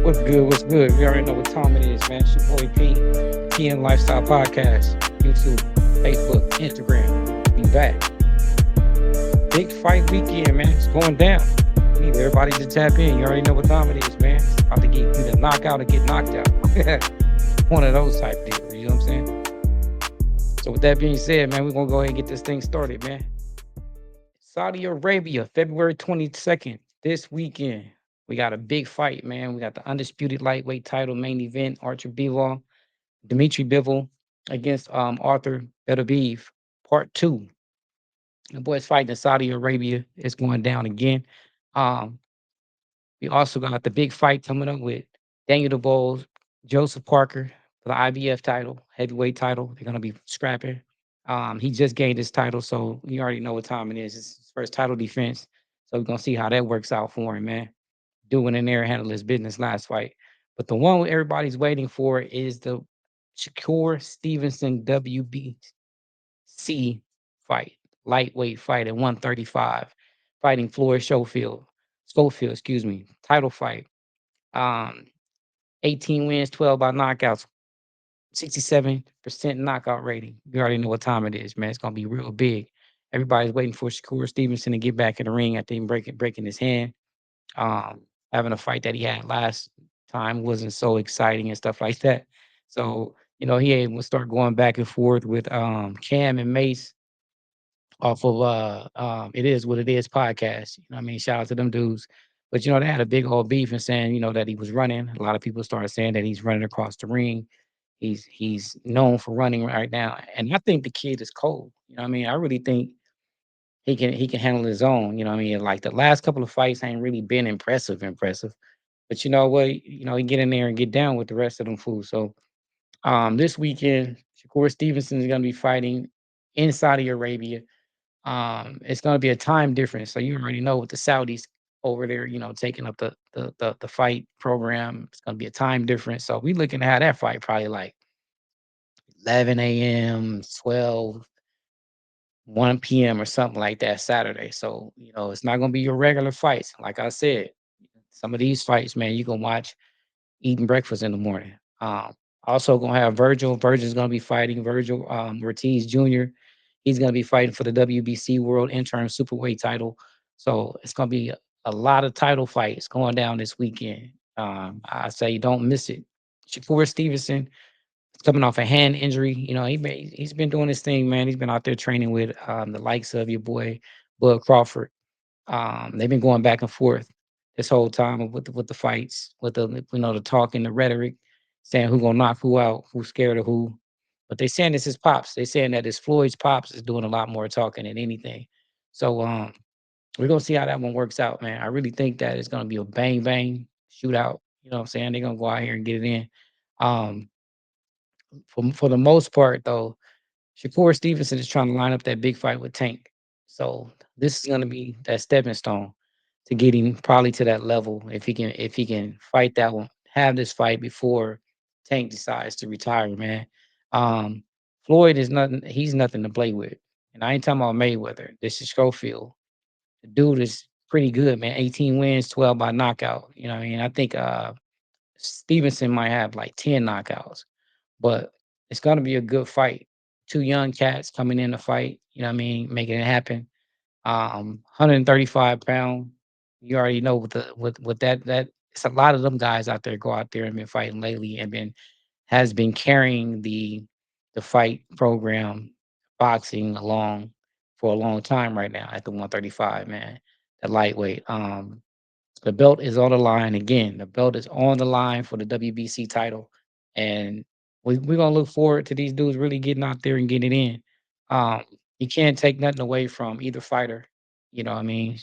What's good? What's good? You already know what time it is, man. It's your boy P, PN Lifestyle Podcast, YouTube, Facebook, Instagram. Be back. Big fight weekend, man. It's going down. Need everybody to tap in. You already know what time it is, man. It's about to get either knock out or get knocked out. One of those type deals. You know what I'm saying? So with that being said, man, we're gonna go ahead and get this thing started, man. Saudi Arabia, February 22nd, this weekend. We got a big fight, man. We got the undisputed lightweight title main event, Artur Beterbiev, Dmitry Bivol against Artur Beterbiev, part two. The boys fighting in Saudi Arabia. It's going down again. Um, we also got the big fight coming up with Daniel Dubois, Joseph Parker for the IBF title, heavyweight title. They're gonna be scrapping. He just gained his title, so you already know what time it is. It's his first title defense. So we're gonna see how that works out for him, man. Doing in there, handle his business last fight. But the one everybody's waiting for is the Shakur Stevenson WBC fight, lightweight fight at 135, fighting Floyd Schofield, excuse me, title fight. Um, 18 wins, 12 by knockouts, 67% knockout rating. You already know what time it is, man. It's gonna be real big. Everybody's waiting for Shakur Stevenson to get back in the ring after him breaking his hand. Um, Having a fight that he had last time wasn't so exciting and stuff like that. So, he able to start going back and forth with Cam and Mace off of It Is What It Is podcast. You know what I mean? Shout out to them dudes. But they had a big old beef and saying, that he was running. A lot of people started saying that he's running across the ring. He's known for running right now. And I think the kid is cold. You know what I mean? I really think he can handle his own. You know what I mean? Like the last couple of fights ain't really been impressive. But you know what? He get in there and get down with the rest of them fools. So this weekend, Shakur Stevenson is gonna be fighting in Saudi Arabia. It's gonna be a time difference. So you already know with the Saudis over there, taking up the fight program. It's gonna be a time difference. So we looking to have that fight probably like 11 a.m., 12, 1 p.m. or something like that Saturday. So, it's not gonna be your regular fights. Like I said, some of these fights, man, you can watch eating breakfast in the morning. Also gonna have Virgil. Virgil's gonna be fighting Virgil Ortiz Jr. He's gonna be fighting for the WBC World Interim Superweight title. So it's gonna be a lot of title fights going down this weekend. I say don't miss it. Shakur Stevenson is coming off a hand injury. He's been doing his thing, man. He's been out there training with the likes of your boy Bud Crawford. They've been going back and forth this whole time with the fights, with the talk and the rhetoric, saying who gonna knock who out, who's scared of who. But they saying this is pops. They saying that it's Floyd's pops is doing a lot more talking than anything. So we're gonna see how that one works out, man. I really think that it's gonna be a bang bang shootout. You know what I'm saying? They're gonna go out here and get it in. Um, for the most part, though, Shakur Stevenson is trying to line up that big fight with Tank. So this is gonna be that stepping stone to getting probably to that level if he can fight that one, have this fight before Tank decides to retire, man. Um, Floyd is nothing, he's nothing to play with. And I ain't talking about Mayweather. This is Schofield. The dude is pretty good, man. 18 wins, 12 by knockout. You know what I mean? I think Stevenson might have like 10 knockouts, but it's gonna be a good fight. Two young cats coming in to fight, you know what I mean, making it happen. 135 pound. You already know with that it's a lot of them guys out there go out there and been fighting lately and been carrying the fight program boxing along for a long time right now at the 135, man. The lightweight. The belt is on the line again. The belt is on the line for the WBC title, and we're gonna look forward to these dudes really getting out there and getting it in. Um, you can't take nothing away from either fighter. You know what I mean?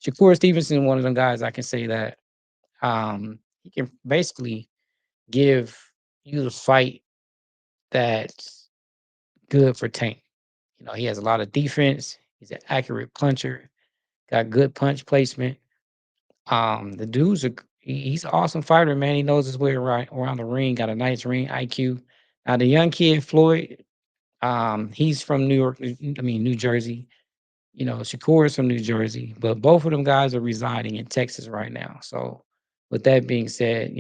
Shakur Stevenson, one of them guys I can say that he can basically give you the fight that's good for Tank. He has a lot of defense. He's an accurate puncher. Got good punch placement. The dude's he's an awesome fighter, man. He knows his way around the ring. Got a nice ring IQ. Now the young kid Floyd, he's from New York. I mean New Jersey. Shakur is from New Jersey, but both of them guys are residing in Texas right now. So with that being said,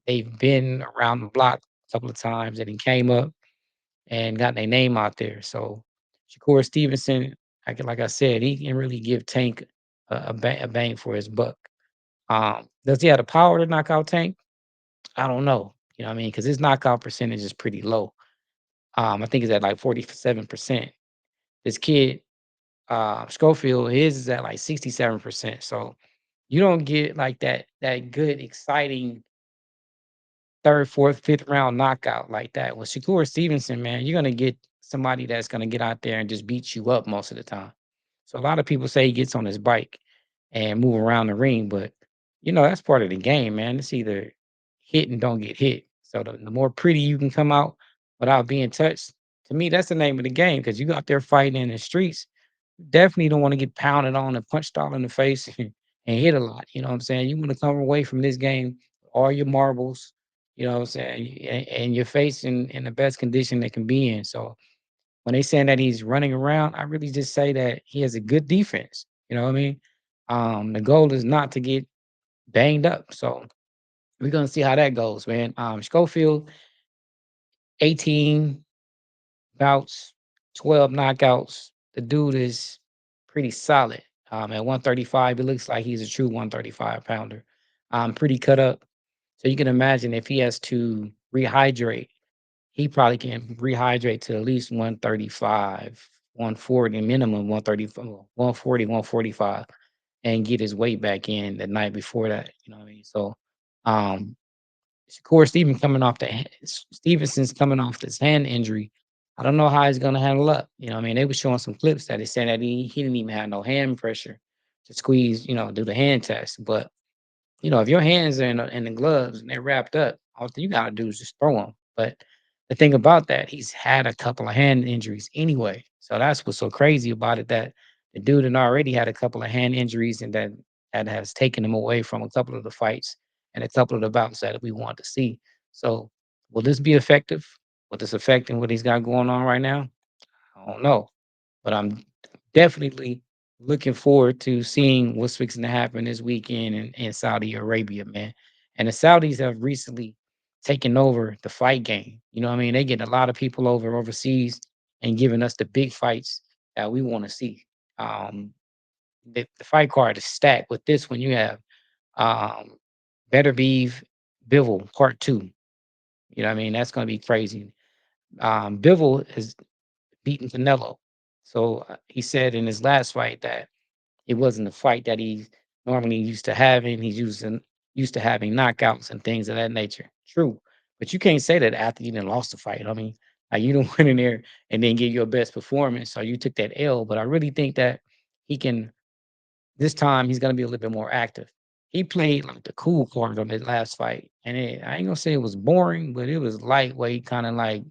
they've been around the block a couple of times and he came up and got their name out there. So Shakur Stevenson, like I said, he can really give Tank a bang for his buck. Does he have the power to knock out Tank? I don't know. You know what I mean? Because his knockout percentage is pretty low. I think it's at like 47%. This kid, Schofield, his is at like 67%. So you don't get like that good, exciting third, fourth, fifth round knockout like that. With Shakur Stevenson, man, you're gonna get somebody that's gonna get out there and just beat you up most of the time. So a lot of people say he gets on his bike and move around the ring, but that's part of the game, man. It's either hit and don't get hit. So the more pretty you can come out without being touched, to me, that's the name of the game. Because you out there fighting in the streets, definitely don't want to get pounded on and punched all in the face and hit a lot. You know what I'm saying? You want to come away from this game with all your marbles, you know what I'm saying, and your face in the best condition that can be in. So when they saying that he's running around, I really just say that he has a good defense. You know what I mean? The goal is not to get banged up. So we're gonna see how that goes, man. Schofield, 18 bouts, 12 knockouts. The dude is pretty solid. At 135, it looks like he's a true 135 pounder. Pretty cut up. So you can imagine if he has to rehydrate, he probably can rehydrate to at least 135, 140 minimum, 130, 140, 145, and get his weight back in the night before that. You know what I mean? So um Shakur Stevenson's coming off this hand injury. I don't know how he's gonna handle up. You know, what I mean, they were showing some clips that they said that he didn't even have no hand pressure to squeeze, do the hand test. But if your hands are in the gloves and they're wrapped up, all you gotta do is just throw them. But the thing about that, he's had a couple of hand injuries anyway. So that's what's so crazy about it, that the dude had already had a couple of hand injuries, and that has taken him away from a couple of the fights and a couple of the bouts that we want to see. So will this be effective? Will this affecting what he's got going on right now? I don't know. But I'm definitely looking forward to seeing what's fixing to happen this weekend in Saudi Arabia, man. And the Saudis have recently taken over the fight game. You know what I mean? They get a lot of people overseas and giving us the big fights that we want to see. Um, the fight card is stacked. With this one, you have um, Beterbiev Bivol Part Two. You know what I mean? That's going to be crazy. Bivol has beaten Canelo. So he said in his last fight that it wasn't a fight that he normally used to having. He's used to having knockouts and things of that nature. True, but you can't say that after you done lost the fight. I mean, like you don't went in there and then give your best performance, so you took that L. But I really think that he can. This time he's gonna be a little bit more active. He played like the cool card on his last fight, and I ain't gonna say it was boring, but it was lightweight, kind of like,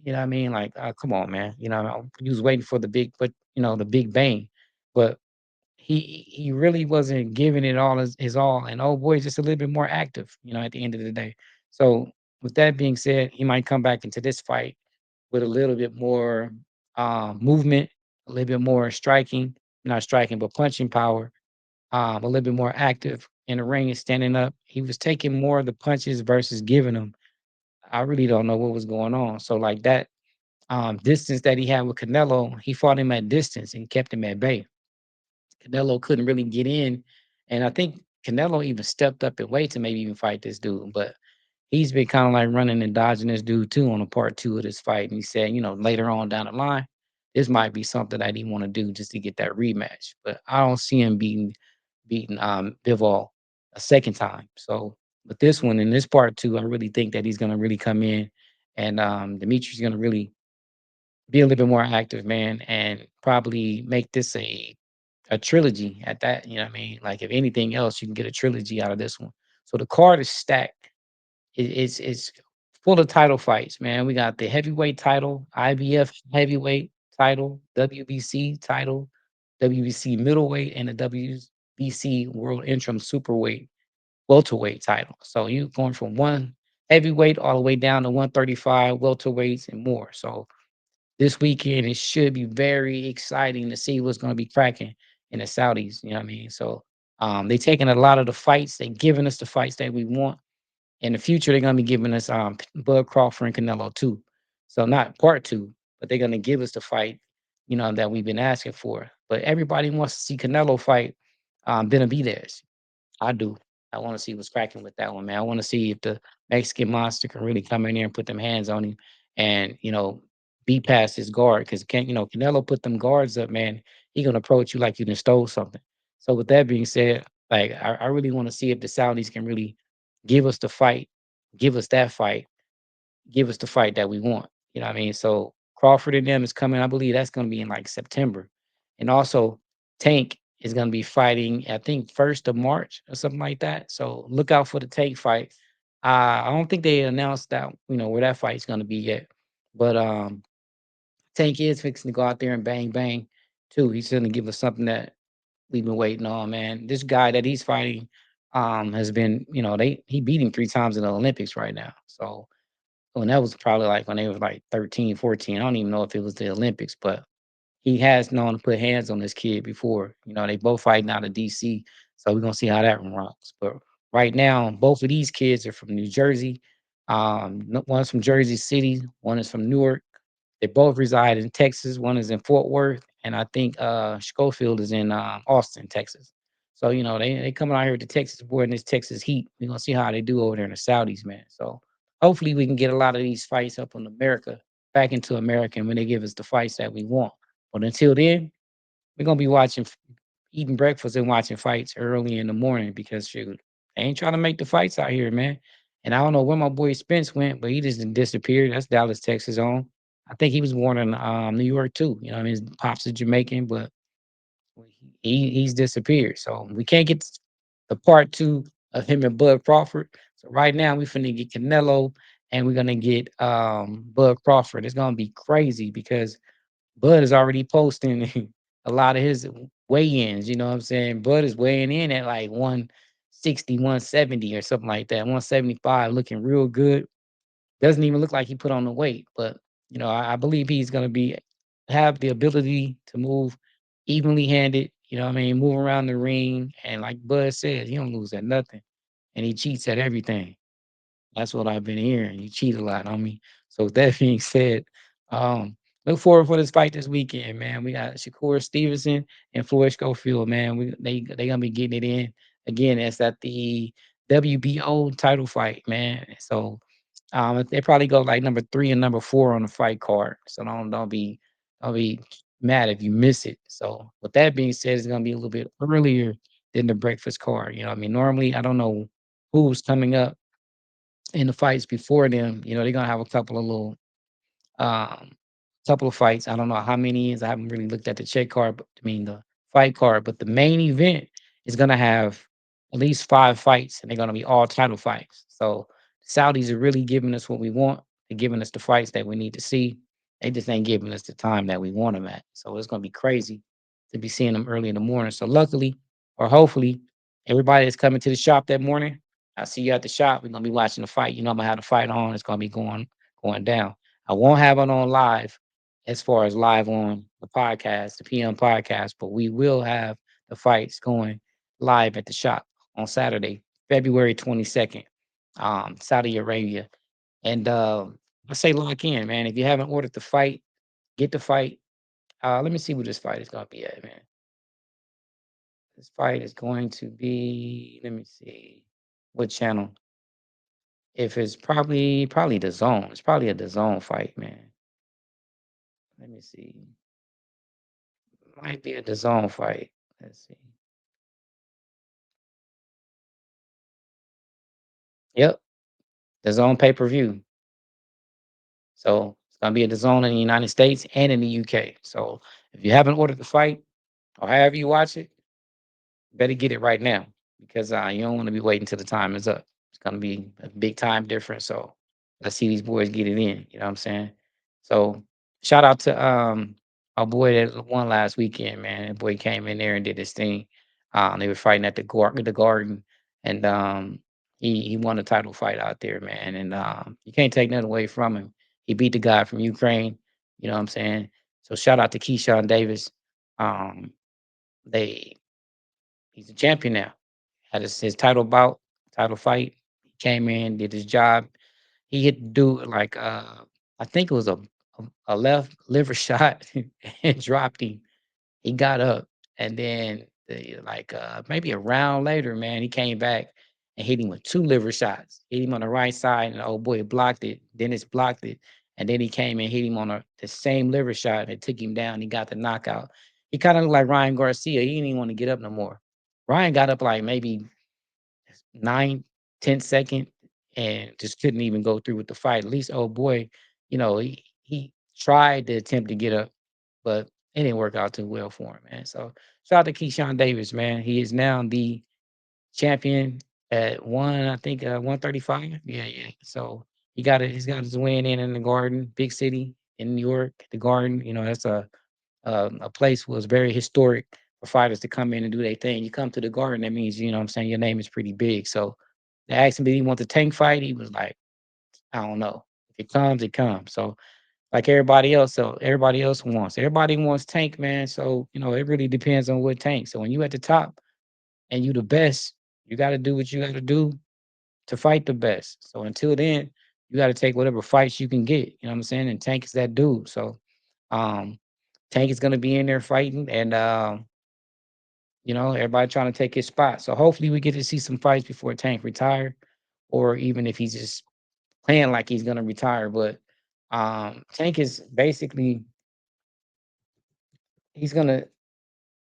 you know what I mean? Like, come on, man. He was waiting for the big, but the big bang. But he really wasn't giving it all his all. And old boy is just a little bit more active, at the end of the day. So with that being said, he might come back into this fight with a little bit more movement, a little bit more striking, not striking, but punching power, a little bit more active in the ring and standing up. He was taking more of the punches versus giving them. I really don't know what was going on. So like that distance that he had with Canelo, he fought him at distance and kept him at bay. Canelo couldn't really get in, and I think Canelo even stepped up in weight to maybe even fight this dude, but he's been kind of like running and dodging this dude too on a part two of this fight. And he said, later on down the line, this might be something that he want to do just to get that rematch. But I don't see him beating Bivol a second time. So with this one in this part two, I really think that he's gonna really come in, and Dimitri's gonna really be a little bit more active, man, and probably make this a trilogy at that. You know what I mean? Like if anything else, you can get a trilogy out of this one. So the card is stacked. It's full of title fights, man. We got the heavyweight title, IBF heavyweight title, WBC title, WBC middleweight, and the WBC World Interim Superweight welterweight title. So you going from one heavyweight all the way down to 135 welterweights and more. So this weekend, it should be very exciting to see what's going to be cracking in the Saudis. You know what I mean? So They taking a lot of the fights. They giving us the fights that we want. In the future, they're gonna be giving us Bud Crawford and Canelo too. So not part two, but they're gonna give us the fight, that we've been asking for. But everybody wants to see Canelo fight Benavidez. I do. I want to see what's cracking with that one, man. I want to see if the Mexican monster can really come in there and put them hands on him and, beat past his guard. Because Canelo put them guards up, man. He gonna approach you like you done stole something. So with that being said, like I really want to see if the Saudis can really give us the fight, give us that fight, give us the fight that we want. You know what I mean? So Crawford and them is coming. I believe that's gonna be in like September. And also Tank is gonna be fighting, I think, 1st of March or something like that. So look out for the Tank fight. I don't think they announced that, where that fight's gonna be yet. But Tank is fixing to go out there and bang bang too. He's gonna give us something that we've been waiting on, man. This guy that he's fighting has been, he beat him 3 times in the Olympics right now. So and that was probably like when they was like 13, 14. I don't even know if it was the Olympics, but he has known to put hands on this kid before. They both fighting out of DC. So we're gonna see how that one rocks. But right now, both of these kids are from New Jersey. One's from Jersey City, one is from Newark. They both reside in Texas. One is in Fort Worth, and I think Schofield is in Austin, Texas. So they coming out here with the Texas boy in this Texas heat. We're gonna see how they do over there in the Saudis, man. So hopefully we can get a lot of these fights up in America, back into America, and when they give us the fights that we want. But until then, we're gonna be eating breakfast and watching fights early in the morning because shoot, they ain't trying to make the fights out here, man. And I don't know where my boy Spence went, but he just done disappeared. That's Dallas, Texas on. I think he was born in New York too. What I mean, his pops is Jamaican, but he's disappeared. So we can't get the part two of him and Bud Crawford. So right now we finna get Canelo and we're gonna get Bud Crawford. It's gonna be crazy because Bud is already posting a lot of his weigh-ins, you know what I'm saying? Bud is weighing in at like 160, 170 or something like that, 175, looking real good. Doesn't even look like he put on the weight, but I believe he's gonna have the ability to move evenly handed, you know what I mean, move around the ring. And like Bud says, he don't lose at nothing. And he cheats at everything. That's what I've been hearing. You cheat a lot on me. So with that being said, um, look forward for this fight this weekend, man. We got Shakur Stevenson and Floyd Schofield, man. They gonna be getting it in again. It's at the WBO title fight, man. So they probably go like number 3 and number 4 on the fight card. So don't be mad if you miss it. So with that being said, it's gonna be a little bit earlier than the breakfast card. You know what I mean? Normally I don't know who's coming up in the fights before them. They're gonna have a um couple of fights. I don't know how many is. I haven't really looked at the check card, but I mean the fight card. But the main event is gonna have at least 5 fights, and they're gonna be all title fights. So the Saudis are really giving us what we want. They're giving us the fights that we need to see. They just ain't giving us the time that we want them at. So it's gonna be crazy to be seeing them early in the morning. So luckily, or hopefully, everybody that's coming to the shop that morning, I see you at the shop. We're gonna be watching the fight. I'm gonna have the fight on. It's gonna be going down. I won't have it on live as far as live on the podcast, the PM podcast, but we will have the fights going live at the shop on Saturday, February 22nd, Saudi Arabia. And I say lock in, man. If you haven't ordered the fight, get the fight. Let me see what this fight is gonna be at, man. This fight is going to be, let me see what channel. If it's probably the zone. It's probably a the zone fight, man. Let me see. Might be a the zone fight. Let's see. Yep, the zone pay-per-view. So it's gonna be at the zone in the United States and in the UK. So if you haven't ordered the fight or however you watch it, better get it right now because you don't want to be waiting till the time is up. It's gonna be a big time difference. So let's see these boys get it in. You know what I'm saying? So shout out to our boy that won last weekend, man. That boy came in there and did his thing. They were fighting at the garden, and he won the title fight out there, man. And you can't take nothing away from him. He beat the guy from Ukraine. You know what I'm saying? So shout out to Keyshawn Davis. Um, they He's a champion now. Had his title bout, title fight. He came in, did his job. He hit the dude like I think it was a left liver shot and dropped him. He got up, and then like maybe a round later, man, he came back and hit him with two liver shots. Hit him on the right side, and oh boy, blocked it. Dennis blocked it, and then he came and hit him on the same liver shot and took him down. He got the knockout. He kind of looked like Ryan Garcia. He didn't even want to get up no more. Ryan got up like maybe 9, 10 second and just couldn't even go through with the fight. At least, oh boy, he tried to attempt to get up, but it didn't work out too well for him, man. So shout out to Keyshawn Davis, man. He is now the champion at I think 135. Yeah, yeah. So he's got his win in the Garden, big city in New York, the Garden. That's a place was very historic for fighters to come in and do their thing. You come to the Garden, that means what I'm saying, your name is pretty big. So they asked him, did he want the Tank fight? He was like, I don't know. If it comes, it comes. So like everybody else wants. Everybody wants Tank, man. So it really depends on what Tank. So when you at the top and you the best, you got to do what you got to do to fight the best. So until then, you got to take whatever fights you can get. You know what I'm saying? And Tank is that dude. So um, Tank is gonna be in there fighting, and everybody trying to take his spot. So hopefully we get to see some fights before Tank retire, or even if he's just playing like he's gonna retire. But Tank is basically he's gonna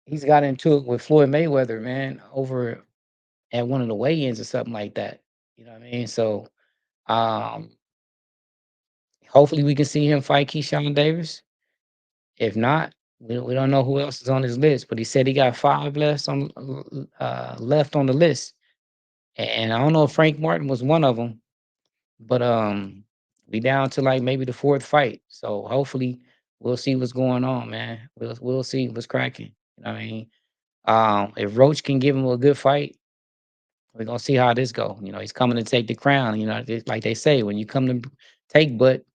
he's got into it with Floyd Mayweather, man, over at one of the weigh-ins or something like that. You know what I mean? So um, hopefully we can see him fight Keyshawn Davis. If not, we don't know who else is on his list, but he said he got 5 left on the list, and I don't know if Frank Martin was one of them, but we down to like maybe the 4th fight. So hopefully we'll see what's going on, man. We'll see what's cracking. You know what I mean? If Roach can give him a good fight, we're gonna see how this go. He's coming to take the crown. Like they say, when you come to take butt,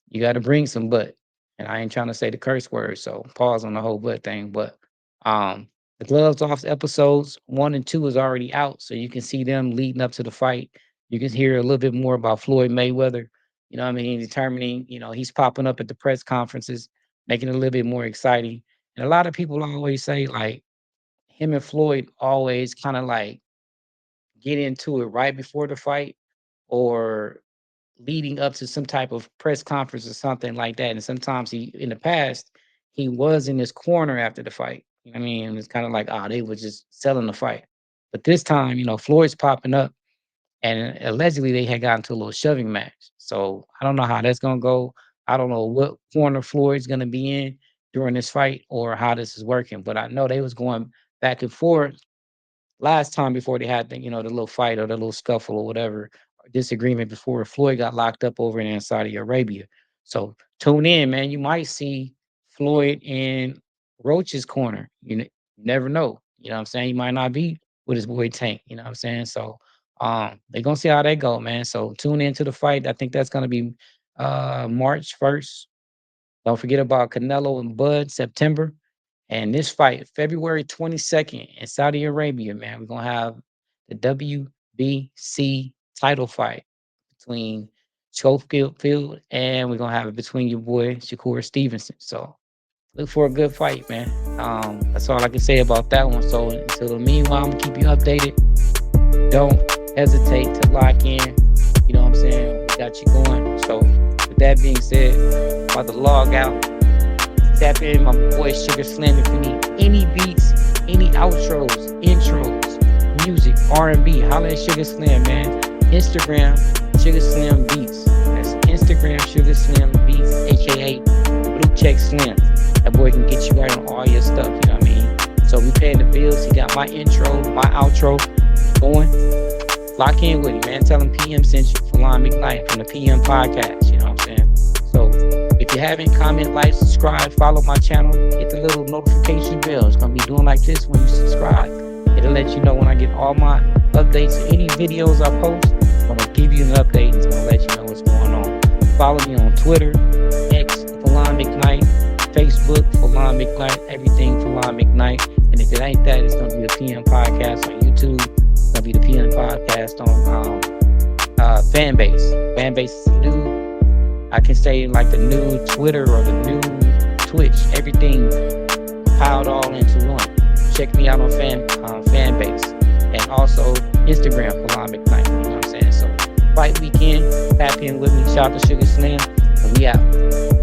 you got to bring some butt. And I ain't trying to say the curse word, so pause on the whole butt thing. But the gloves off episodes 1 and 2 is already out, so you can see them leading up to the fight. You can hear a little bit more about Floyd Mayweather. You know what I mean? Determining, he's popping up at the press conferences, making it a little bit more exciting. And a lot of people always say like him and Floyd always kind of like get into it right before the fight or leading up to some type of press conference or something like that. And sometimes in the past, he was in his corner after the fight. I mean, it's kind of like, they were just selling the fight. But this time, Floyd's popping up, and allegedly they had gotten to a little shoving match. So I don't know how that's gonna go. I don't know what corner Floyd's gonna be in during this fight or how this is working. But I know they was going back and forth last time before they had the little fight or the little scuffle or whatever disagreement before Floyd got locked up over in Saudi Arabia. So tune in, man. You might see Floyd in Roach's corner. You never know. You know what I'm saying? He might not be with his boy Tank. You know what I'm saying? So they're gonna see how they go, man. So tune into the fight. I think that's gonna be March 1st. Don't forget about Canelo and Bud, September. And this fight, February 22nd in Saudi Arabia, man, we're gonna have the WBC title fight between Schofield and we're gonna have it between your boy Shakur Stevenson. So look for a good fight, man. That's all I can say about that one. So until the meanwhile, I'm gonna keep you updated. Don't hesitate to lock in. You know what I'm saying? We got you going. So with that being said, about to log out. Tap in my boy Sugar Slim if you need any beats, any outros, intros, music, R&B. Holla at Sugar Slim, man. Instagram, Sugar Slim Beats. That's Instagram, Sugar Slim Beats, aka Blue Check Slim. That boy can get you right on all your stuff, you know what I mean? So we paying the bills. He got my intro, my outro going. Lock in with him, man. Tell him PM sent you for Lon McKnight from the PM podcast, you know what I'm saying? So if you haven't, comment, like, subscribe, follow my channel, hit the little notification bell. It's gonna be doing like this when you subscribe. It'll let you know when I get all my updates, any videos I post. I'm gonna give you an update. It's gonna let you know what's going on. Follow me on Twitter, X, Falon McKnight, Facebook, Falon McKnight, everything Falon McKnight. And if it ain't that, it's going to be the PM Podcast on YouTube. It's going to be the PM Podcast on Fanbase. Fanbase is new. I can say like the new Twitter or the new Twitch. Everything piled all into one. Check me out on Fanbase. And also Instagram, Falon McKnight. You know what I'm saying? So fight weekend, tap in with me. Shout out to Sugar Slim. And we out.